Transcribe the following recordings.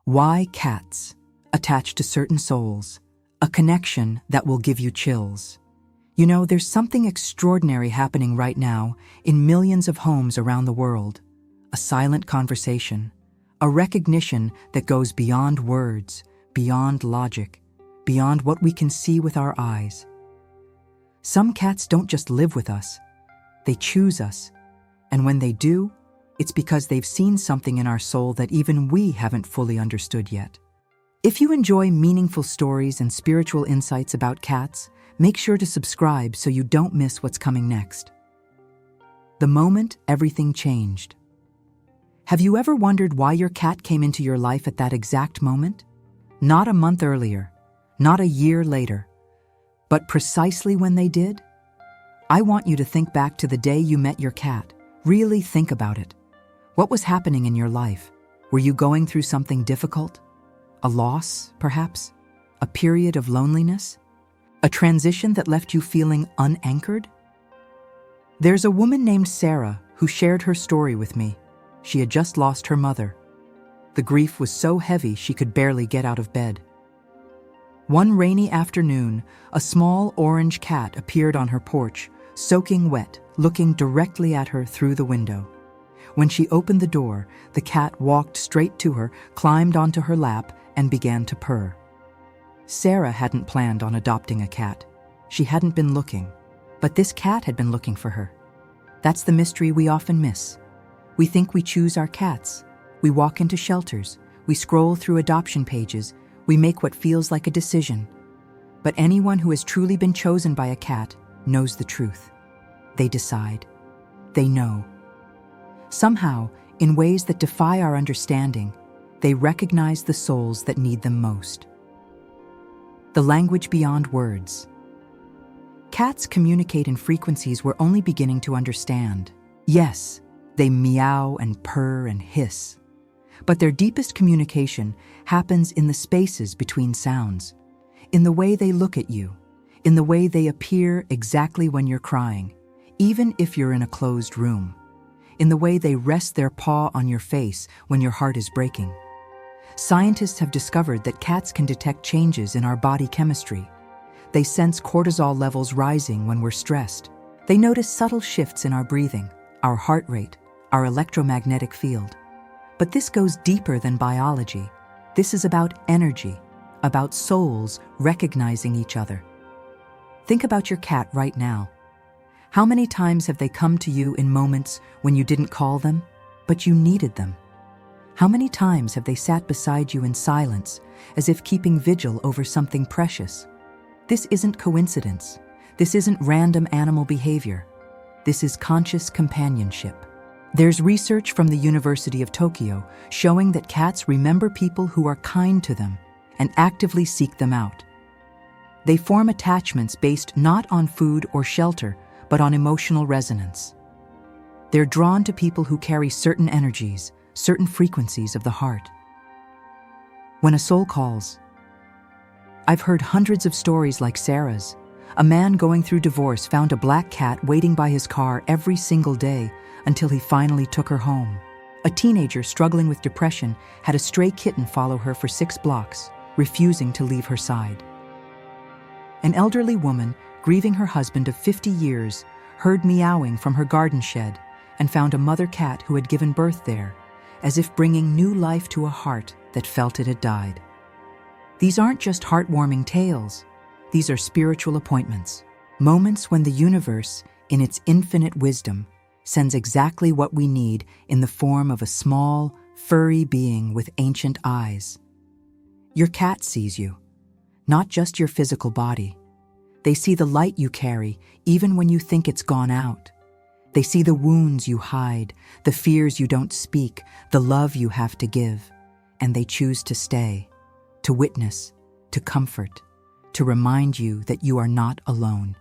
Why cats? Attached to certain souls. A connection that will give you chills. You know, there's something extraordinary happening right now in millions of homes around the world. A silent conversation. A recognition that goes beyond words, beyond logic, beyond what we can see with our eyes. Some cats don't just live with us. They choose us. And when they do, it's because they've seen something in our soul that even we haven't fully understood yet. If you enjoy meaningful stories and spiritual insights about cats, make sure to subscribe so you don't miss what's coming next. The moment everything changed. Have you ever wondered why your cat came into your life at that exact moment? Not a month earlier, not a year later, but precisely when they did? I want you to think back to the day you met your cat. Really think about it. What was happening in your life? Were you going through something difficult? A loss, perhaps? A period of loneliness? A transition that left you feeling unanchored? There's a woman named Sarah who shared her story with me. She had just lost her mother. The grief was so heavy she could barely get out of bed. One rainy afternoon, a small orange cat appeared on her porch, soaking wet, looking directly at her through the window. When she opened the door, the cat walked straight to her, climbed onto her lap, and began to purr. Sarah hadn't planned on adopting a cat. She hadn't been looking, but this cat had been looking for her. That's the mystery we often miss. We think we choose our cats. We walk into shelters. We scroll through adoption pages. We make what feels like a decision. But anyone who has truly been chosen by a cat knows the truth. They decide. They know. Somehow, in ways that defy our understanding, they recognize the souls that need them most. The language beyond words. Cats communicate in frequencies we're only beginning to understand. Yes, they meow and purr and hiss. But their deepest communication happens in the spaces between sounds, in the way they look at you, in the way they appear exactly when you're crying, even if you're in a closed room, in the way they rest their paw on your face when your heart is breaking. Scientists have discovered that cats can detect changes in our body chemistry. They sense cortisol levels rising when we're stressed. They notice subtle shifts in our breathing, our heart rate, our electromagnetic field. But this goes deeper than biology. This is about energy, about souls recognizing each other. Think about your cat right now. How many times have they come to you in moments when you didn't call them, but you needed them? How many times have they sat beside you in silence, as if keeping vigil over something precious? This isn't coincidence. This isn't random animal behavior. This is conscious companionship. There's research from the University of Tokyo showing that cats remember people who are kind to them and actively seek them out. They form attachments based not on food or shelter, but on emotional resonance. They're drawn to people who carry certain energies, certain frequencies of the heart. When a soul calls. I've heard hundreds of stories like Sarah's. A man going through divorce found a black cat waiting by his car every single day until he finally took her home. A teenager struggling with depression had a stray kitten follow her for 6 blocks, refusing to leave her side. An elderly woman, grieving her husband of 50 years, heard meowing from her garden shed and found a mother cat who had given birth there, as if bringing new life to a heart that felt it had died. These aren't just heartwarming tales. These are spiritual appointments, moments when the universe, in its infinite wisdom, sends exactly what we need in the form of a small, furry being with ancient eyes. Your cat sees you, not just your physical body. They see the light you carry, even when you think it's gone out. They see the wounds you hide, the fears you don't speak, the love you have to give, and they choose to stay, to witness, to comfort, to remind you that you are not alone.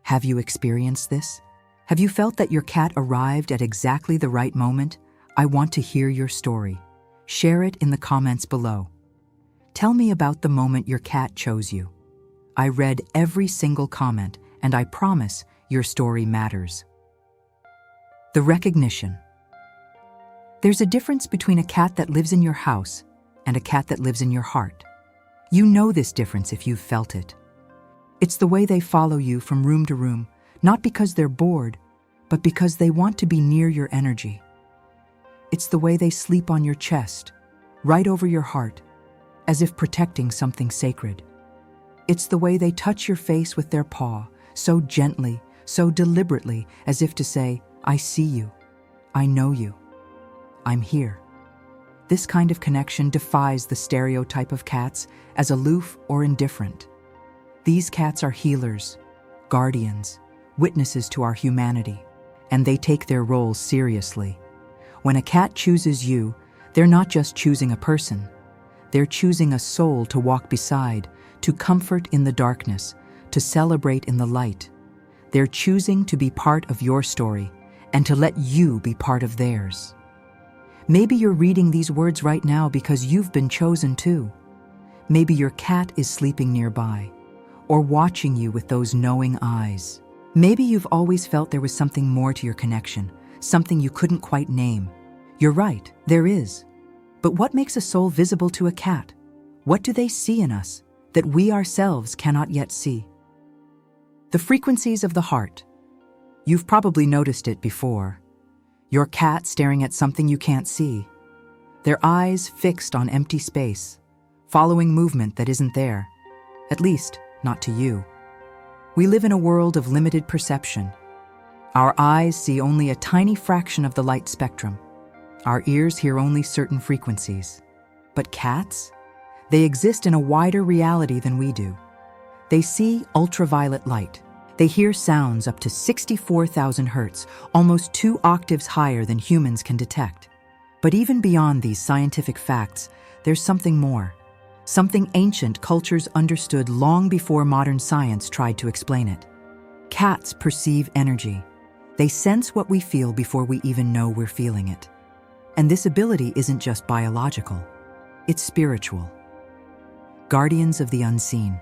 Have you experienced this? Have you felt that your cat arrived at exactly the right moment? I want to hear your story. Share it in the comments below. Tell me about the moment your cat chose you. I read every single comment, and I promise your story matters. The recognition. There's a difference between a cat that lives in your house and a cat that lives in your heart. You know this difference if you've felt it. It's the way they follow you from room to room, not because they're bored, but because they want to be near your energy. It's the way they sleep on your chest, right over your heart, as if protecting something sacred. It's the way they touch your face with their paw, so gently, so deliberately, as if to say, I see you, I know you, I'm here. This kind of connection defies the stereotype of cats as aloof or indifferent. These cats are healers, guardians, witnesses to our humanity, and they take their roles seriously. When a cat chooses you, they're not just choosing a person. They're choosing a soul to walk beside, to comfort in the darkness, to celebrate in the light. They're choosing to be part of your story and to let you be part of theirs. Maybe you're reading these words right now because you've been chosen too. Maybe your cat is sleeping nearby or watching you with those knowing eyes. Maybe you've always felt there was something more to your connection, something you couldn't quite name. You're right, there is. But what makes a soul visible to a cat? What do they see in us that we ourselves cannot yet see? The frequencies of the heart. You've probably noticed it before. Your cat staring at something you can't see. Their eyes fixed on empty space, following movement that isn't there, at least not to you. We live in a world of limited perception. Our eyes see only a tiny fraction of the light spectrum. Our ears hear only certain frequencies. But cats? They exist in a wider reality than we do. They see ultraviolet light. They hear sounds up to 64,000 hertz, almost 2 octaves higher than humans can detect. But even beyond these scientific facts, there's something more. Something ancient cultures understood long before modern science tried to explain it. Cats perceive energy. They sense what we feel before we even know we're feeling it. And this ability isn't just biological, it's spiritual. Guardians of the unseen.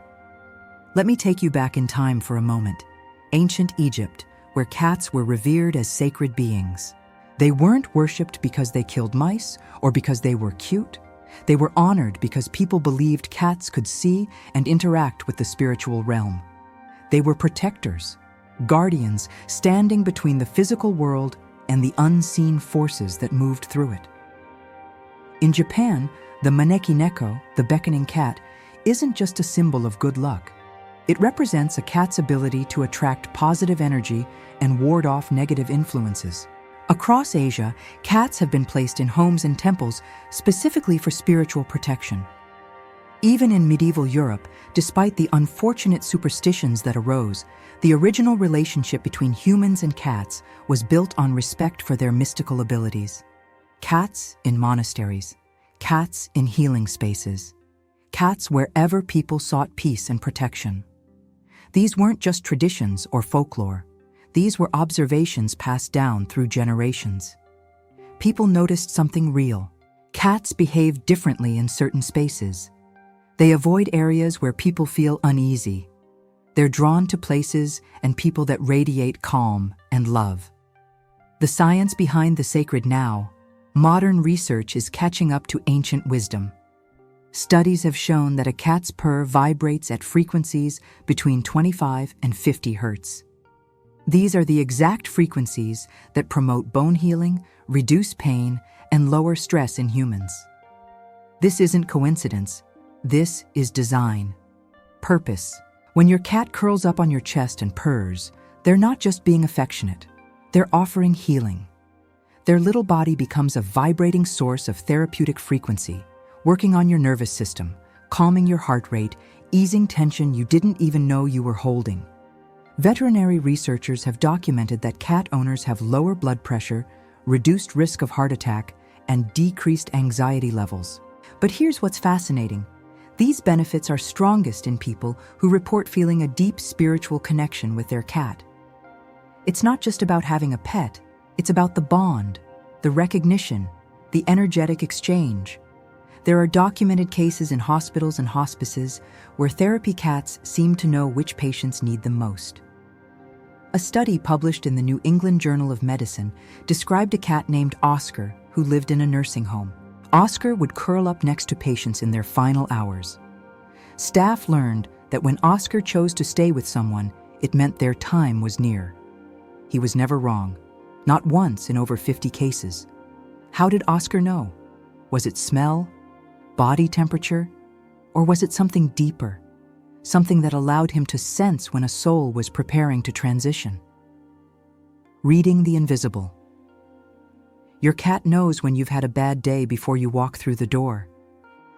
Let me take you back in time for a moment. Ancient Egypt, where cats were revered as sacred beings. They weren't worshipped because they killed mice or because they were cute. They were honored because people believed cats could see and interact with the spiritual realm. They were protectors, guardians standing between the physical world and the unseen forces that moved through it. In Japan, the maneki neko, the beckoning cat, isn't just a symbol of good luck. It represents a cat's ability to attract positive energy and ward off negative influences. Across Asia, cats have been placed in homes and temples specifically for spiritual protection. Even in medieval Europe, despite the unfortunate superstitions that arose, the original relationship between humans and cats was built on respect for their mystical abilities. Cats in monasteries, cats in healing spaces, cats wherever people sought peace and protection. These weren't just traditions or folklore. These were observations passed down through generations. People noticed something real. Cats behave differently in certain spaces. They avoid areas where people feel uneasy. They're drawn to places and people that radiate calm and love. The science behind the sacred now, modern research is catching up to ancient wisdom. Studies have shown that a cat's purr vibrates at frequencies between 25 and 50 hertz. These are the exact frequencies that promote bone healing, reduce pain, and lower stress in humans. This isn't coincidence. This is design. Purpose. When your cat curls up on your chest and purrs, they're not just being affectionate. They're offering healing. Their little body becomes a vibrating source of therapeutic frequency, working on your nervous system, calming your heart rate, easing tension you didn't even know you were holding. Veterinary researchers have documented that cat owners have lower blood pressure, reduced risk of heart attack, and decreased anxiety levels. But here's what's fascinating. These benefits are strongest in people who report feeling a deep spiritual connection with their cat. It's not just about having a pet, it's about the bond, the recognition, the energetic exchange. There are documented cases in hospitals and hospices where therapy cats seem to know which patients need them most. A study published in the New England Journal of Medicine described a cat named Oscar who lived in a nursing home. Oscar would curl up next to patients in their final hours. Staff learned that when Oscar chose to stay with someone, it meant their time was near. He was never wrong, not once in over 50 cases. How did Oscar know? Was it smell, body temperature, or was it something deeper, something that allowed him to sense when a soul was preparing to transition? Reading the invisible. Your cat knows when you've had a bad day before you walk through the door.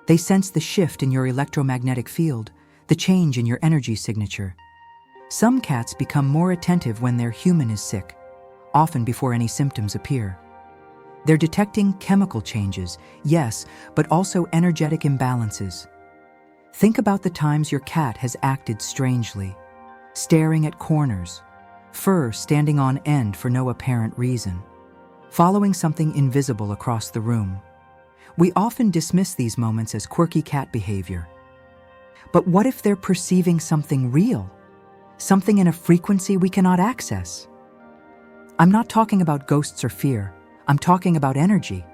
They sense the shift in your electromagnetic field, the change in your energy signature. Some cats become more attentive when their human is sick, often before any symptoms appear. They're detecting chemical changes, yes, but also energetic imbalances. Think about the times your cat has acted strangely, staring at corners, fur standing on end for no apparent reason, following something invisible across the room. We often dismiss these moments as quirky cat behavior. But what if they're perceiving something real? Something in a frequency we cannot access? I'm not talking about ghosts or fear. I'm talking about energy.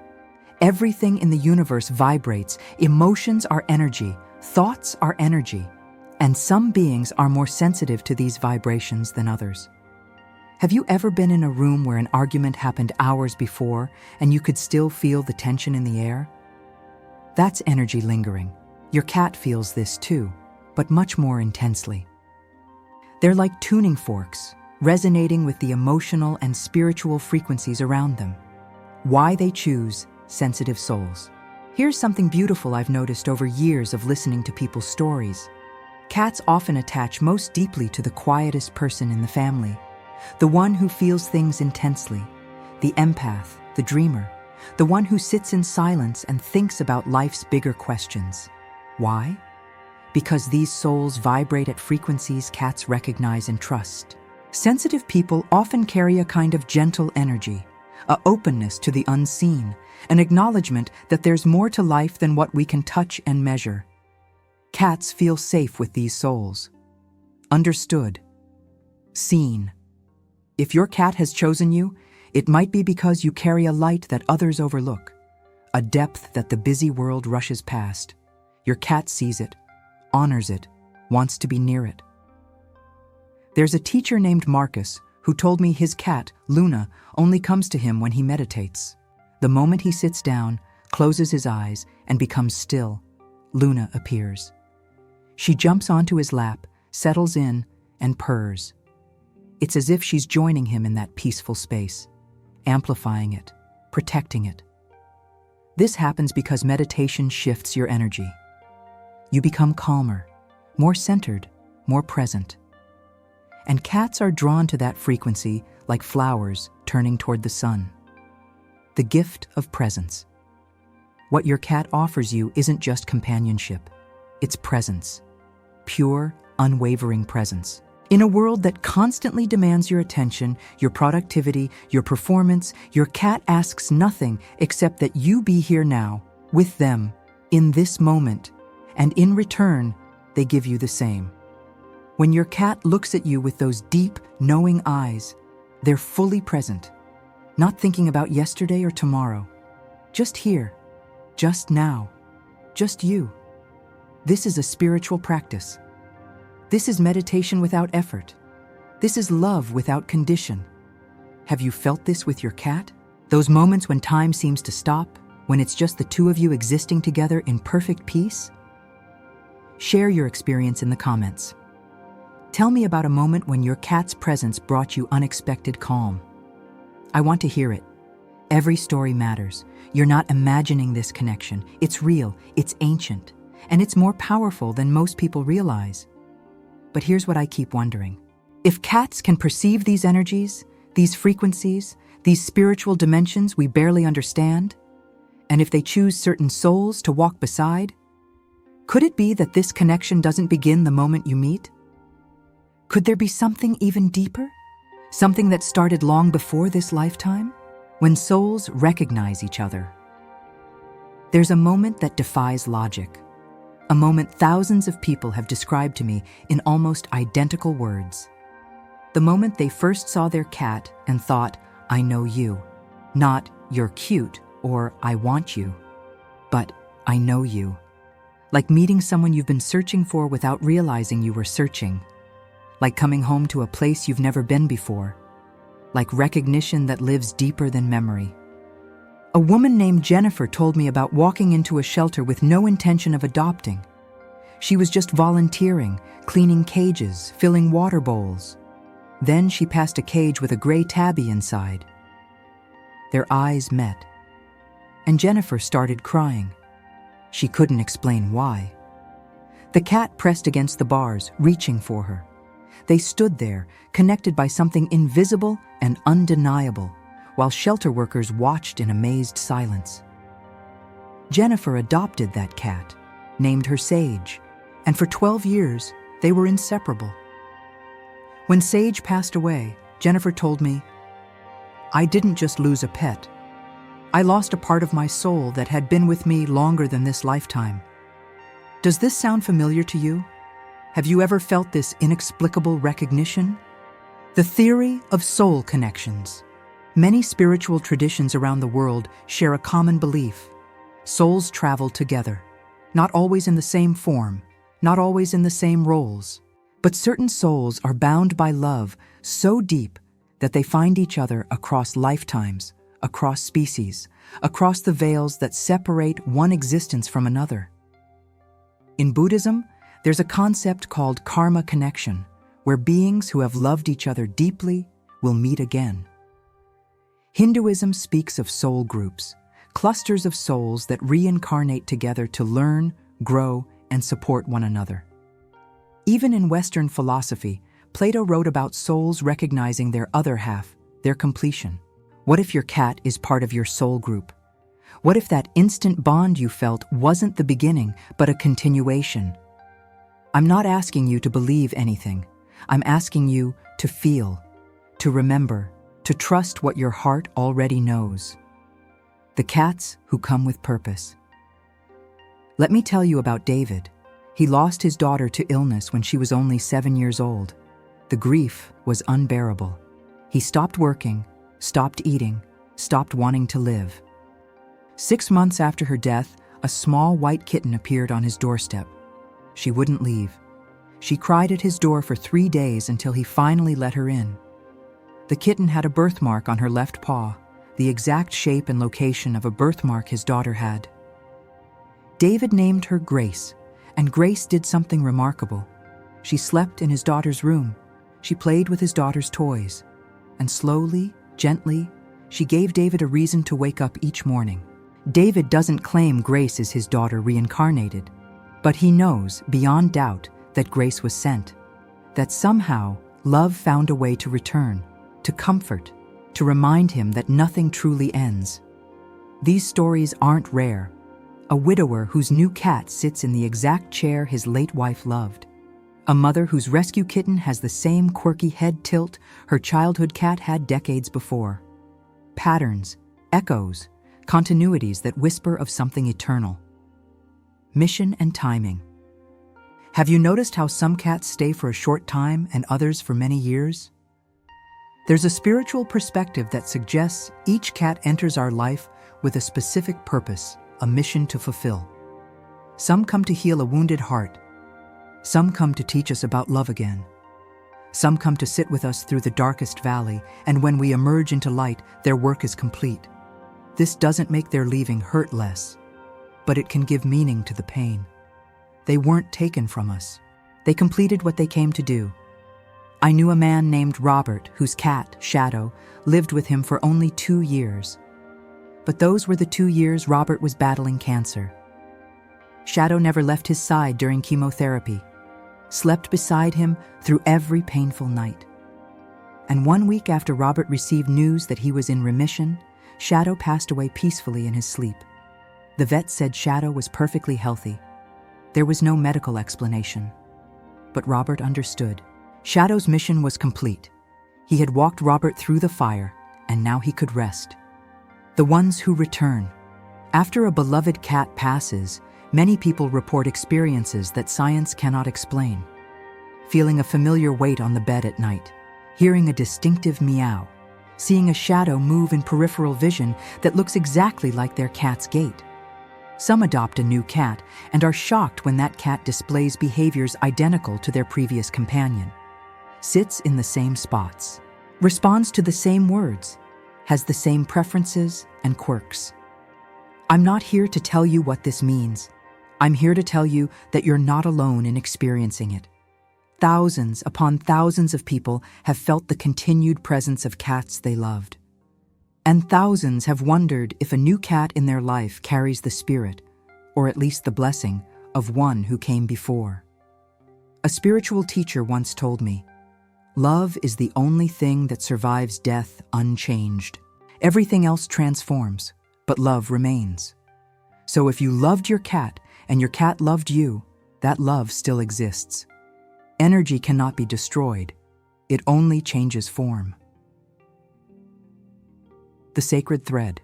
Everything in the universe vibrates. Emotions are energy. Thoughts are energy. And some beings are more sensitive to these vibrations than others. Have you ever been in a room where an argument happened hours before and you could still feel the tension in the air? That's energy lingering. Your cat feels this too, but much more intensely. They're like tuning forks, resonating with the emotional and spiritual frequencies around them. Why they choose sensitive souls. Here's something beautiful I've noticed over years of listening to people's stories. Cats often attach most deeply to the quietest person in the family, the one who feels things intensely, the empath, the dreamer, the one who sits in silence and thinks about life's bigger questions. Why? Because these souls vibrate at frequencies cats recognize and trust. Sensitive people often carry a kind of gentle energy, an openness to the unseen, an acknowledgement that there's more to life than what we can touch and measure. Cats feel safe with these souls. Understood. Seen. If your cat has chosen you, it might be because you carry a light that others overlook, a depth that the busy world rushes past. Your cat sees it, honors it, wants to be near it. There's a teacher named Marcus who told me his cat, Luna, only comes to him when he meditates. The moment he sits down, closes his eyes, and becomes still, Luna appears. She jumps onto his lap, settles in, and purrs. It's as if she's joining him in that peaceful space, amplifying it, protecting it. This happens because meditation shifts your energy. You become calmer, more centered, more present. And cats are drawn to that frequency like flowers turning toward the sun. The gift of presence. What your cat offers you isn't just companionship, it's presence. Pure, unwavering presence. In a world that constantly demands your attention, your productivity, your performance, your cat asks nothing except that you be here now, with them, in this moment, and in return, they give you the same. When your cat looks at you with those deep, knowing eyes, they're fully present, not thinking about yesterday or tomorrow. Just here, just now, just you. This is a spiritual practice. This is meditation without effort. This is love without condition. Have you felt this with your cat? Those moments when time seems to stop, when it's just the two of you existing together in perfect peace? Share your experience in the comments. Tell me about a moment when your cat's presence brought you unexpected calm. I want to hear it. Every story matters. You're not imagining this connection. It's real, it's ancient, and it's more powerful than most people realize. But here's what I keep wondering. If cats can perceive these energies, these frequencies, these spiritual dimensions we barely understand, and if they choose certain souls to walk beside, could it be that this connection doesn't begin the moment you meet? Could there be something even deeper? Something that started long before this lifetime? When souls recognize each other. There's a moment that defies logic. A moment thousands of people have described to me in almost identical words. The moment they first saw their cat and thought, I know you, not you're cute or I want you. But I know you. Like meeting someone you've been searching for without realizing you were searching. Like coming home to a place you've never been before. Like recognition that lives deeper than memory. A woman named Jennifer told me about walking into a shelter with no intention of adopting. She was just volunteering, cleaning cages, filling water bowls. Then she passed a cage with a gray tabby inside. Their eyes met, and Jennifer started crying. She couldn't explain why. The cat pressed against the bars, reaching for her. They stood there, connected by something invisible and undeniable, while shelter workers watched in amazed silence. Jennifer adopted that cat, named her Sage, and for 12 years, they were inseparable. When Sage passed away, Jennifer told me, "I didn't just lose a pet. I lost a part of my soul that had been with me longer than this lifetime." Does this sound familiar to you? Have you ever felt this inexplicable recognition? The theory of soul connections. Many spiritual traditions around the world share a common belief. Souls travel together, not always in the same form, not always in the same roles, but certain souls are bound by love so deep that they find each other across lifetimes, across species, across the veils that separate one existence from another. In Buddhism, there's a concept called karma connection, where beings who have loved each other deeply will meet again. Hinduism speaks of soul groups, clusters of souls that reincarnate together to learn, grow, and support one another. Even in Western philosophy, Plato wrote about souls recognizing their other half, their completion. What if your cat is part of your soul group? What if that instant bond you felt wasn't the beginning, but a continuation? I'm not asking you to believe anything. I'm asking you to feel, to remember, to trust what your heart already knows. The cats who come with purpose. Let me tell you about David. He lost his daughter to illness when she was only 7 years old. The grief was unbearable. He stopped working, stopped eating, stopped wanting to live. 6 months after her death, a small white kitten appeared on his doorstep. She wouldn't leave. She cried at his door for 3 days until he finally let her in. The kitten had a birthmark on her left paw, the exact shape and location of a birthmark his daughter had. David named her Grace, and Grace did something remarkable. She slept in his daughter's room. She played with his daughter's toys. And slowly, gently, she gave David a reason to wake up each morning. David doesn't claim Grace is his daughter reincarnated, but he knows, beyond doubt, that Grace was sent, that somehow love found a way to return, to comfort, to remind him that nothing truly ends. These stories aren't rare. A widower whose new cat sits in the exact chair his late wife loved. A mother whose rescue kitten has the same quirky head tilt her childhood cat had decades before. Patterns, echoes, continuities that whisper of something eternal. Mission and timing. Have you noticed how some cats stay for a short time and others for many years? There's a spiritual perspective that suggests each cat enters our life with a specific purpose, a mission to fulfill. Some come to heal a wounded heart. Some come to teach us about love again. Some come to sit with us through the darkest valley, and when we emerge into light, their work is complete. This doesn't make their leaving hurt less, but it can give meaning to the pain. They weren't taken from us. They completed what they came to do. I knew a man named Robert whose cat, Shadow, lived with him for only 2 years. But those were the 2 years Robert was battling cancer. Shadow never left his side during chemotherapy, slept beside him through every painful night. And 1 week after Robert received news that he was in remission, Shadow passed away peacefully in his sleep. The vet said Shadow was perfectly healthy. There was no medical explanation. But Robert understood. Shadow's mission was complete. He had walked Robert through the fire, and now he could rest. The ones who return. After a beloved cat passes, many people report experiences that science cannot explain. Feeling a familiar weight on the bed at night, hearing a distinctive meow, seeing a shadow move in peripheral vision that looks exactly like their cat's gait. Some adopt a new cat and are shocked when that cat displays behaviors identical to their previous companion, sits in the same spots, responds to the same words, has the same preferences and quirks. I'm not here to tell you what this means. I'm here to tell you that you're not alone in experiencing it. Thousands upon thousands of people have felt the continued presence of cats they loved. And thousands have wondered if a new cat in their life carries the spirit, or at least the blessing, of one who came before. A spiritual teacher once told me, "Love is the only thing that survives death unchanged. Everything else transforms, but love remains." So if you loved your cat and your cat loved you, that love still exists. Energy cannot be destroyed. It only changes form. The sacred thread.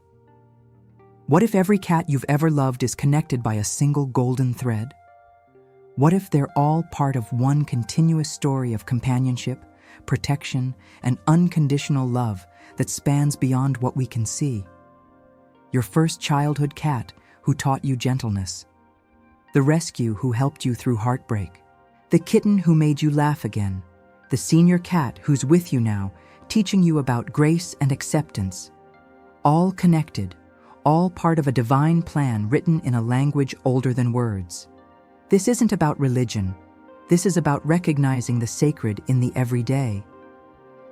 What if every cat you've ever loved is connected by a single golden thread? What if they're all part of one continuous story of companionship, protection, and unconditional love that spans beyond what we can see? Your first childhood cat who taught you gentleness. The rescue who helped you through heartbreak. The kitten who made you laugh again. The senior cat who's with you now, teaching you about grace and acceptance. All connected, all part of a divine plan written in a language older than words. This isn't about religion. This is about recognizing the sacred in the everyday,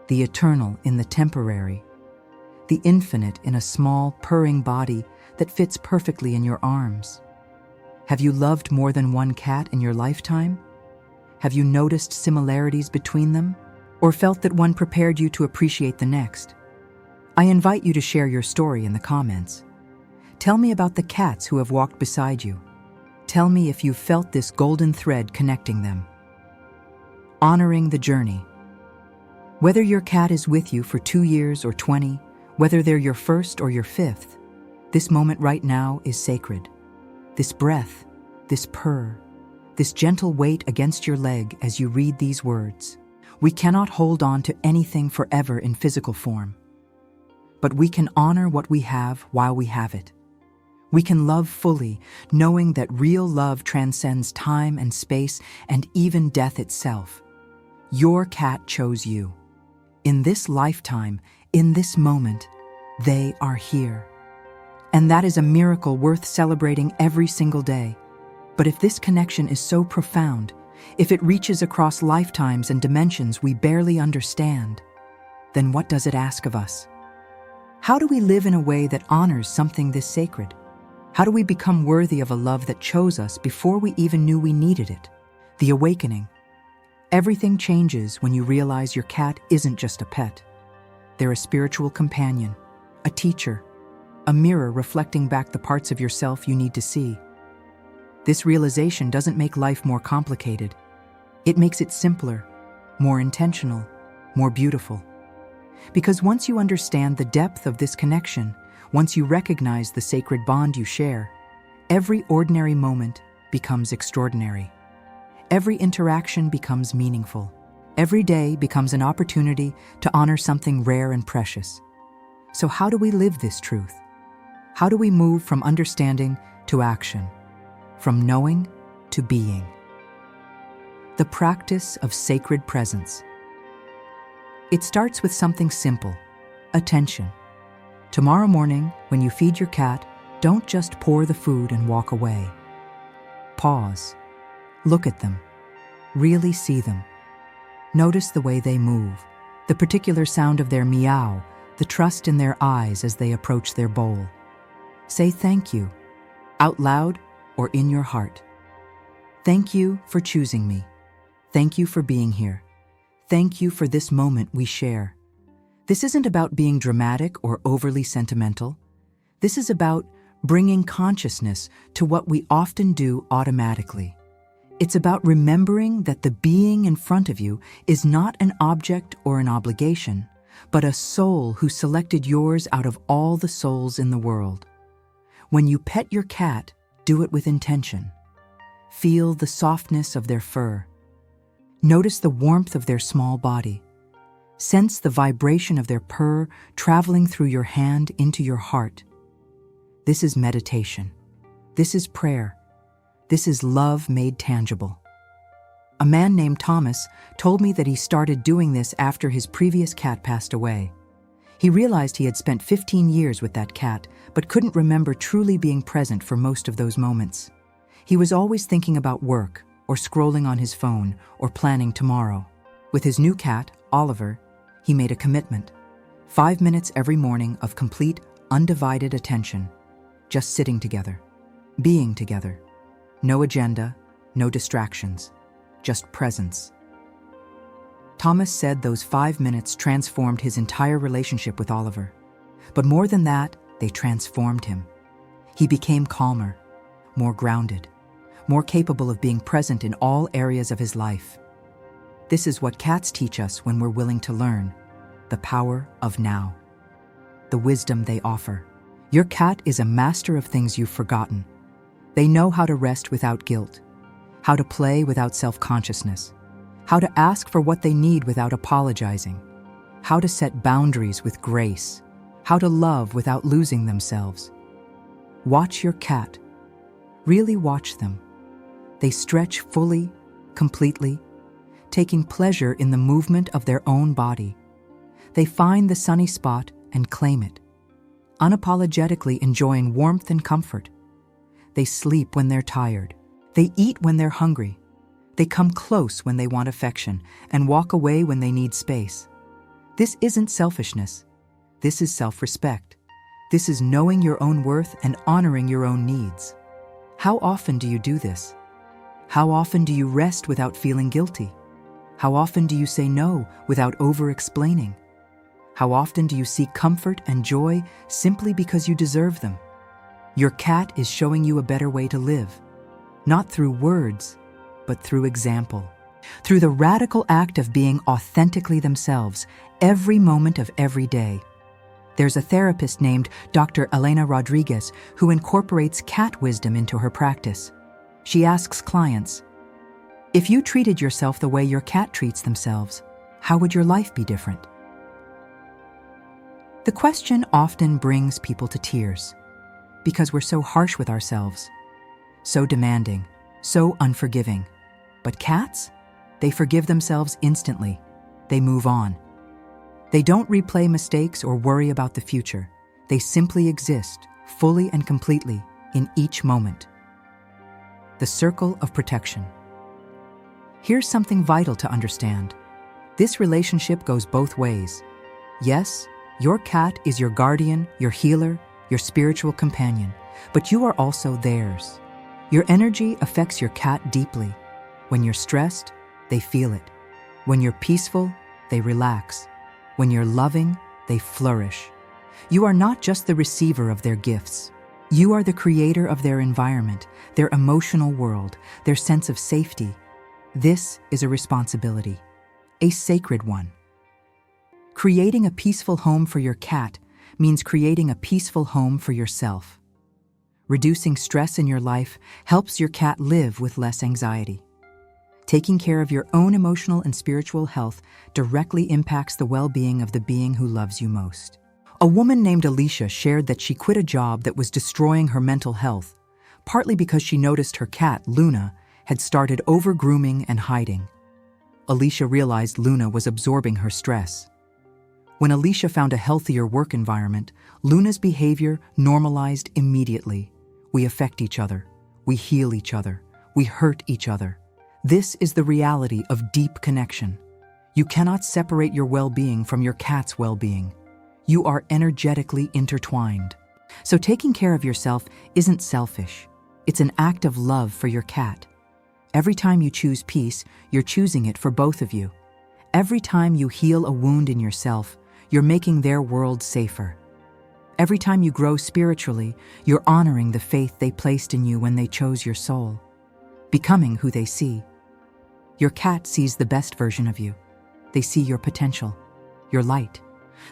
the eternal in the temporary, the infinite in a small, purring body that fits perfectly in your arms. Have you loved more than one cat in your lifetime? Have you noticed similarities between them, or felt that one prepared you to appreciate the next? I invite you to share your story in the comments. Tell me about the cats who have walked beside you. Tell me if you've felt this golden thread connecting them. Honoring the journey. Whether your cat is with you for 2 years or 20, whether they're your first or your fifth, this moment right now is sacred. This breath, this purr, this gentle weight against your leg as you read these words. We cannot hold on to anything forever in physical form, but we can honor what we have while we have it. We can love fully, knowing that real love transcends time and space and even death itself. Your cat chose you. In this lifetime, in this moment, they are here. And that is a miracle worth celebrating every single day. But if this connection is so profound, if it reaches across lifetimes and dimensions we barely understand, then what does it ask of us? How do we live in a way that honors something this sacred? How do we become worthy of a love that chose us before we even knew we needed it? The awakening. Everything changes when you realize your cat isn't just a pet. They're a spiritual companion, a teacher, a mirror reflecting back the parts of yourself you need to see. This realization doesn't make life more complicated. It makes it simpler, more intentional, more beautiful. Because once you understand the depth of this connection, once you recognize the sacred bond you share, every ordinary moment becomes extraordinary. Every interaction becomes meaningful. Every day becomes an opportunity to honor something rare and precious. So how do we live this truth? How do we move from understanding to action? From knowing to being? The practice of sacred presence. It starts with something simple: attention. Tomorrow morning, when you feed your cat, don't just pour the food and walk away. Pause. Look at them. Really see them. Notice the way they move, the particular sound of their meow, the trust in their eyes as they approach their bowl. Say thank you, out loud or in your heart. Thank you for choosing me. Thank you for being here. Thank you for this moment we share. This isn't about being dramatic or overly sentimental. This is about bringing consciousness to what we often do automatically. It's about remembering that the being in front of you is not an object or an obligation, but a soul who selected yours out of all the souls in the world. When you pet your cat, do it with intention. Feel the softness of their fur. Notice the warmth of their small body. Sense the vibration of their purr traveling through your hand into your heart. This is meditation. This is prayer. This is love made tangible. A man named Thomas told me that he started doing this after his previous cat passed away. He realized he had spent 15 years with that cat, but couldn't remember truly being present for most of those moments. He was always thinking about work, or scrolling on his phone, or planning tomorrow. With his new cat, Oliver, he made a commitment. 5 minutes every morning of complete, undivided attention. Just sitting together. Being together. No agenda, no distractions. Just presence. Thomas said those 5 minutes transformed his entire relationship with Oliver. But more than that, they transformed him. He became calmer, more grounded, more capable of being present in all areas of his life. This is what cats teach us when we're willing to learn: the power of now. The wisdom they offer. Your cat is a master of things you've forgotten. They know how to rest without guilt, how to play without self-consciousness, how to ask for what they need without apologizing, how to set boundaries with grace, how to love without losing themselves. Watch your cat. Really watch them. They stretch fully, completely, taking pleasure in the movement of their own body. They find the sunny spot and claim it, unapologetically enjoying warmth and comfort. They sleep when they're tired. They eat when they're hungry. They come close when they want affection and walk away when they need space. This isn't selfishness. This is self-respect. This is knowing your own worth and honoring your own needs. How often do you do this? How often do you rest without feeling guilty? How often do you say no without over-explaining? How often do you seek comfort and joy simply because you deserve them? Your cat is showing you a better way to live, not through words, but through example. Through the radical act of being authentically themselves every moment of every day. There's a therapist named Dr. Elena Rodriguez who incorporates cat wisdom into her practice. She asks clients, if you treated yourself the way your cat treats themselves, how would your life be different? The question often brings people to tears because we're so harsh with ourselves, so demanding, so unforgiving. But cats? They forgive themselves instantly. They move on. They don't replay mistakes or worry about the future. They simply exist, fully and completely, in each moment. The circle of protection. Here's something vital to understand. This relationship goes both ways. Yes, your cat is your guardian, your healer, your spiritual companion, but you are also theirs. Your energy affects your cat deeply. When you're stressed, they feel it. When you're peaceful, they relax. When you're loving, they flourish. You are not just the receiver of their gifts. You are the creator of their environment, their emotional world, their sense of safety. This is a responsibility, a sacred one. Creating a peaceful home for your cat means creating a peaceful home for yourself. Reducing stress in your life helps your cat live with less anxiety. Taking care of your own emotional and spiritual health directly impacts the well-being of the being who loves you most. A woman named Alicia shared that she quit a job that was destroying her mental health, partly because she noticed her cat, Luna, had started over-grooming and hiding. Alicia realized Luna was absorbing her stress. When Alicia found a healthier work environment, Luna's behavior normalized immediately. We affect each other. We heal each other. We hurt each other. This is the reality of deep connection. You cannot separate your well-being from your cat's well-being. You are energetically intertwined. So taking care of yourself isn't selfish. It's an act of love for your cat. Every time you choose peace, you're choosing it for both of you. Every time you heal a wound in yourself, you're making their world safer. Every time you grow spiritually, you're honoring the faith they placed in you when they chose your soul, becoming who they see. Your cat sees the best version of you. They see your potential, your light,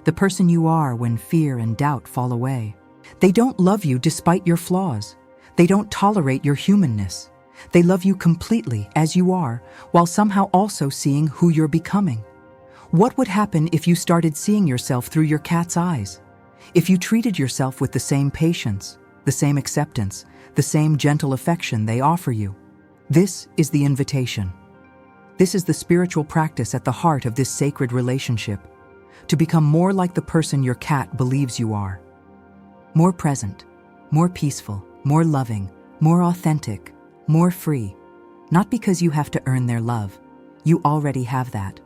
the person you are when fear and doubt fall away. They don't love you despite your flaws. They don't tolerate your humanness. They love you completely as you are, while somehow also seeing who you're becoming. What would happen if you started seeing yourself through your cat's eyes? If you treated yourself with the same patience, the same acceptance, the same gentle affection they offer you. This is the invitation. This is the spiritual practice at the heart of this sacred relationship, to become more like the person your cat believes you are. More present, more peaceful, more loving, more authentic, more free. Not because you have to earn their love, you already have that,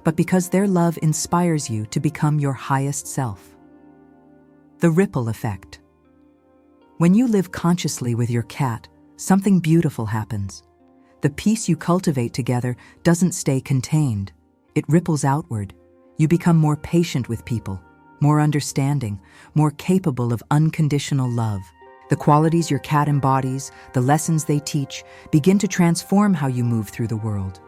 but because their love inspires you to become your highest self. The ripple effect. When you live consciously with your cat, something beautiful happens. The peace you cultivate together doesn't stay contained. It ripples outward. You become more patient with people, more understanding, more capable of unconditional love. The qualities your cat embodies, the lessons they teach, begin to transform how you move through the world.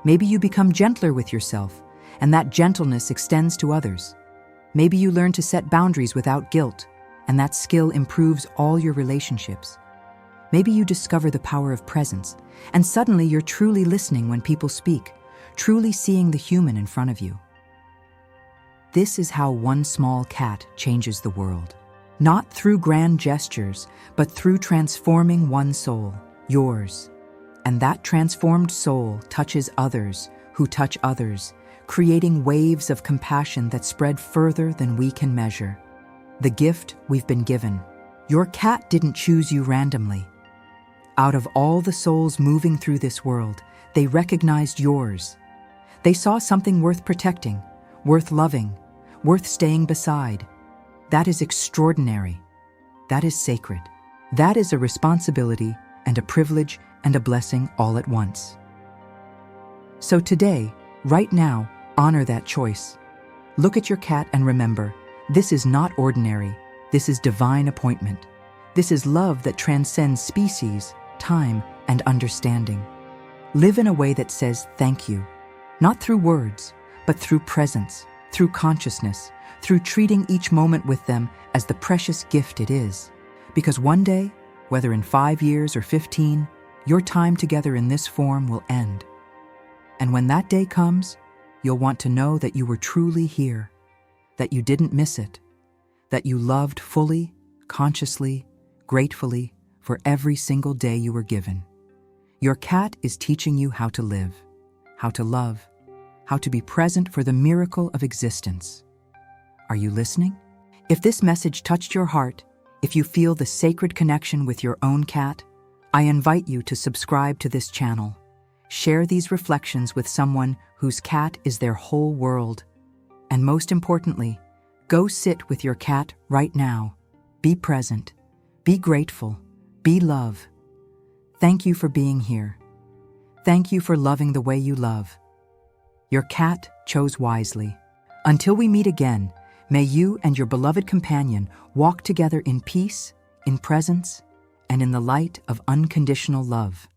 Maybe you become gentler with yourself, and that gentleness extends to others. Maybe you learn to set boundaries without guilt, and that skill improves all your relationships. Maybe you discover the power of presence, and suddenly you're truly listening when people speak, truly seeing the human in front of you. This is how one small cat changes the world. Not through grand gestures, but through transforming one soul, yours. And that transformed soul touches others who touch others, creating waves of compassion that spread further than we can measure. The gift we've been given. Your cat didn't choose you randomly. Out of all the souls moving through this world, they recognized yours. They saw something worth protecting, worth loving, worth staying beside. That is extraordinary. That is sacred. That is a responsibility and a privilege and a blessing all at once. So today, right now, honor that choice. Look at your cat and remember, this is not ordinary. This is divine appointment. This is love that transcends species, time, and understanding. Live in a way that says thank you, not through words, but through presence, through consciousness, through treating each moment with them as the precious gift it is. Because one day, whether in 5 years or 15, your time together in this form will end. And when that day comes, you'll want to know that you were truly here, that you didn't miss it, that you loved fully, consciously, gratefully for every single day you were given. Your cat is teaching you how to live, how to love, how to be present for the miracle of existence. Are you listening? If this message touched your heart, if you feel the sacred connection with your own cat, I invite you to subscribe to this channel. Share these reflections with someone whose cat is their whole world. And most importantly, go sit with your cat right now. Be present. Be grateful. Be love. Thank you for being here. Thank you for loving the way you love. Your cat chose wisely. Until we meet again, may you and your beloved companion walk together in peace, in presence, and in the light of unconditional love.